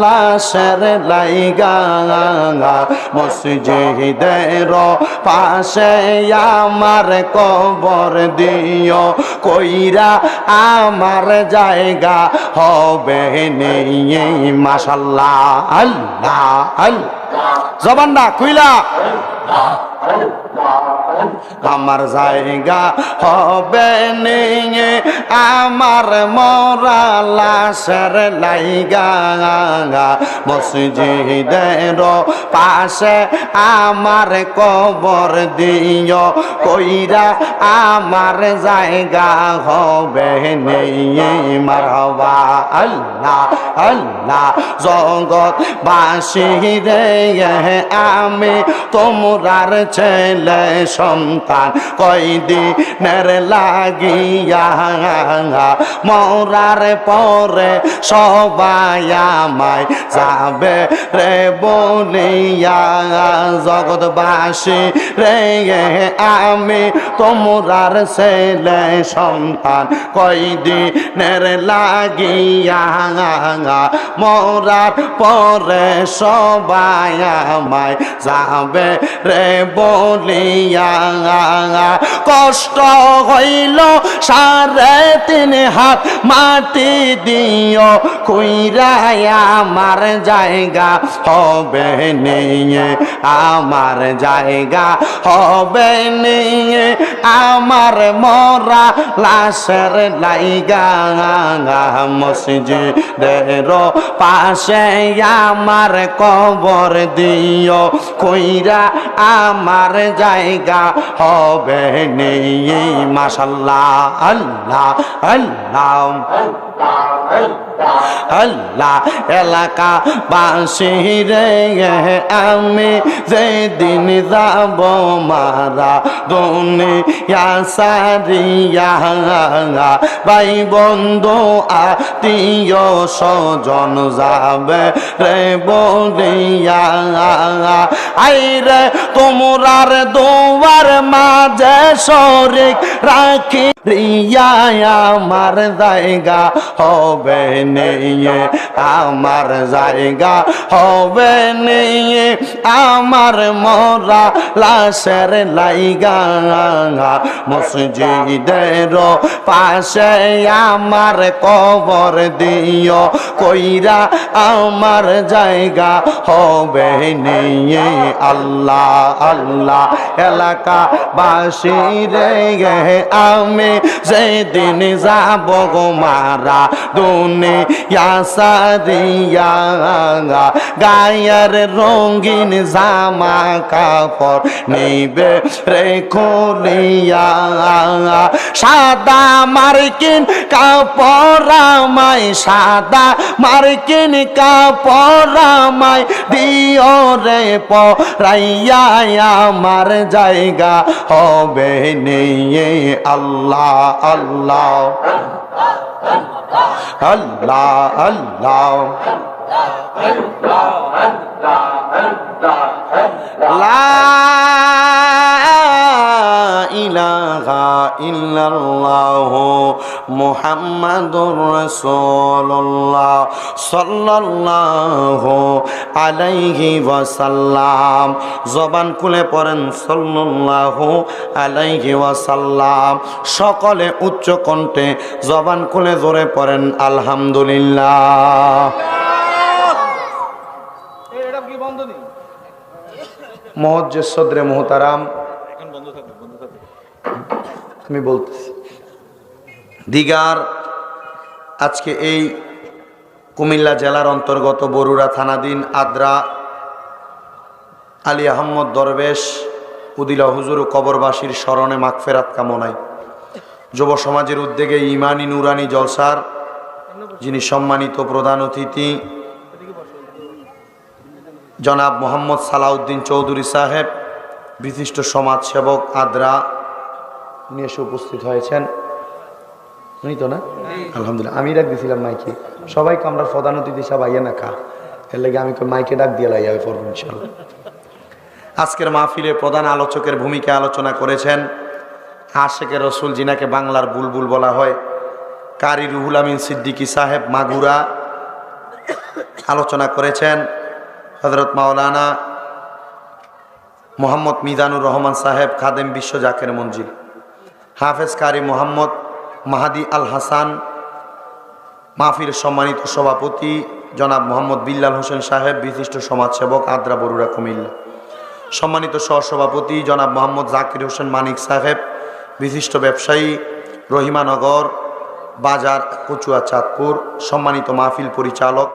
লাশের লাইগা মসজিদের পাশে আমার কবর দিও কইরা আমার জায়গা হবে নেই মাশাআল্লাহ আল্লাহ আল্লাহ জবান না কইলা আমার জায়গা হবে নিয়ে আমার মরা লাশের লাইগা মসজিদের পাশে আমার কবর দিও কইরা আমার জায়গা হবে নিয়ে মারহাবা আল্লাহ আল্লাহ জগৎবাসী রে আমি তোমরার ছেলে সন্তান কয়দিনের লাগিয়া মরার পরে সবাই আমায় যাবে রে বলিয়া জগৎবাসী রে আমি তোমরার ছেলে সন্তান কয়দিনের লাগিয়া মরার পরে সবাই আমায় যাবে রে বলিয়া কষ্ট হইল 3.5 হাত মাটি দিও কইরা আমার জায়গা হবে নিয়ে আমার জায়গা হবে নিয়ে আমার মরা লাশের লাইগা মসজিদের পাশে আমার কবর দিও কইরা আমার জায়গা হবে নেই মাশাআল্লাহ আল্লাহ আল্লাহ আল্লাহ এলাকা বাসী রে আমি যেদিন যাব মারা দুনিয়া সারিয়া ভাই বন্ধু আত্মীয় স্বজন যাবে রে বলিয়া আইরে তোমরার দুয়ার মাঝে শরীক রাখি রিয়া আমার জায়গা হবে নিয়ে আমার জায়গা হবে নিয়ে আমার মরা লাশের লাইগা মসজিদের পাশে আমার কবর দিও কইরা আমার জায়গা হবে নিয়ে আল্লাহ আল্লাহ এলাকা বাসী রে আমি যেদিন যাব গো মারা দুনিয়া সারিয়া গায়ের রঙিন জামা কাপড় নিবে রে খুলিয়া সাদা মার্কিন কাপড় আমায় সাদা মার্কিন কাপড় আমায় দিও রে পরাইয়া আমার জায়গা হবে নিয়ে আল্লাহ আল্লাহ আল্লাহ আল্লাহ লা ইলাহা ইল্লাল্লাহ মুহাম্মাদুর রাসূলুল্লাহ সাল্লাল্লাহু আলাইহি ওয়াসাল্লাম জবান খুলে পড়েন সাল্লাল্লাহু আলাইহি ওয়াসাল্লাম সকলে উচ্চ কণ্ঠে জবান খুলে জোরে পড়েন আলহামদুলিল্লাহ মুআজ্জিজ সদরে মুহতারাম আমি বলতেছি দিগার আজকে এই কুমিল্লা জেলার অন্তর্গত বরুড়া থানাধীন আদ্রা আলী আহমদ দরবেশ উদিলা হুজুর কবরবাসীর স্মরণে মাগফিরাত কামনায় যুব সমাজের উদ্যোগে ইমানি নুরানি জলসার যিনি সম্মানিত প্রধান অতিথি জনাব মোহাম্মদ সালাউদ্দিন চৌধুরী সাহেব বিশিষ্ট সমাজসেবক আদ্রা উনি এসে উপস্থিত হয়েছেন উনি তো না আলহামদুলিল্লাহ আমি ডাক দিয়েছিলাম মাইকে সবাইকে আমরা প্রধান অতিথি সব আইয়া না খা এর লাগে আমি মাইকে ডাক দিয়ে লাইয়া পড়ব ইনশাআল্লাহ আজকের মাহফিলে প্রধান আলোচকের ভূমিকা আলোচনা করেছেন আশেকে রসুল জিনাকে বাংলার বুলবুল বলা হয় কারি রুহুল আমিন সিদ্দিকী সাহেব মাগুরা আলোচনা করেছেন হযরত মাওলানা মোহাম্মদ মিজানুর রহমান সাহেব, খাদেম বিশ্ব জাকের মঞ্জিল, হাফেজ কারি মোহাম্মদ মাহাদি আল হাসান, মাহফিল সম্মানিত সভাপতি জনাব মোহাম্মদ বিল্লাল হোসেন সাহেব, বিশিষ্ট সমাজসেবক, আদ্রা বরুড়া কুমিল্লা, সম্মানিত সহসভাপতি জনাব মোহাম্মদ জাকির হোসেন মানিক সাহেব, বিশিষ্ট ব্যবসায়ী, রহিমানগর বাজার, কচুয়া, চাঁদপুর, সম্মানিত মাহফিল পরিচালক